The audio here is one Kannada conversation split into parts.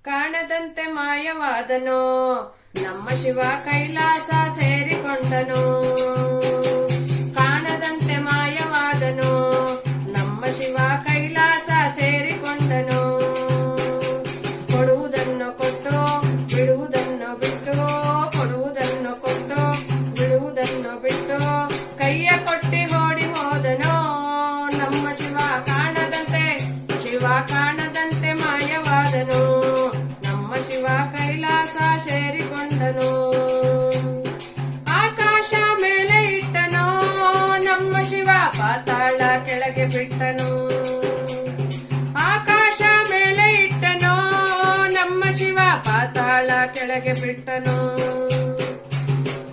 ಕಾಣದಂತೆ ಮಾಯವಾದನು ನಮ್ಮ ಶಿವ ಕೈಲಾಸ ಸೇರಿಕೊಂಡನು. ಕಾಣದಂತೆ ಮಾಯವಾದನು ನಮ್ಮ ಶಿವ ಕೈಲಾಸ ಸೇರಿಕೊಂಡನು. ಕೊಡುವುದನ್ನು ಕೊಟ್ಟು ಬಿಡುವುದನ್ನು ಬಿಟ್ಟು, ಕೊಡುವುದನ್ನು ಕೊಟ್ಟು ಬಿಡುವುದನ್ನು ಬಿಟ್ಟು, ಕೈಯ ಕೊಟ್ಟಿ ಓಡಿ ಹೋದನು ನಮ್ಮ ಶಿವ. ಕಾಣದಂತೆ ಶಿವ ಕಾಣದಂತೆ ಮಾಯವಾದನು ನಮ್ಮ ಶಿವ ಕೈಲಾಸ ಸೇರಿಕೊಂಡನು. ಆಕಾಶ ಮೇಲೆ ಇಟ್ಟನು ನಮ್ಮ ಶಿವ, ಪಾತಾಳ ಕೆಳಗೆ ಬಿಟ್ಟನು. ಆಕಾಶ ಮೇಲೆ ಇಟ್ಟನು ನಮ್ಮ ಶಿವ, ಪಾತಾಳ ಕೆಳಗೆ ಬಿಟ್ಟನು.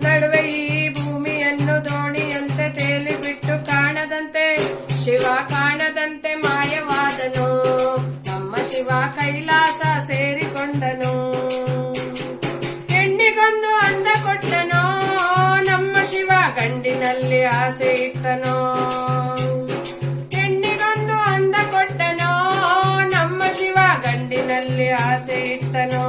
ನಡುವೆ ಈ ಭೂಮಿಯನ್ನು ದೋಣಿಯಂತೆ ತೇಲಿ ಬಿಟ್ಟು, ಕಾಣದಂತೆ ಶಿವ ಕಾಣದಂತೆ ಮಾಯವಾದನು ನಮ್ಮ ಶಿವ ಕೈಲಾಸ ಸೇರಿಕೊಂಡನು. ಹೆಣ್ಣಿಗೊಂದು ಅಂದ ಕೊಟ್ಟನು ನಮ್ಮ ಶಿವ, ಗಂಡಿನಲ್ಲಿ ಆಸೆ ಇಟ್ಟನು. ಹೆಣ್ಣಿಗೊಂದು ಅಂದ ಕೊಟ್ಟನು ನಮ್ಮ ಶಿವ, ಗಂಡಿನಲ್ಲಿ ಆಸೆ ಇಟ್ಟನು.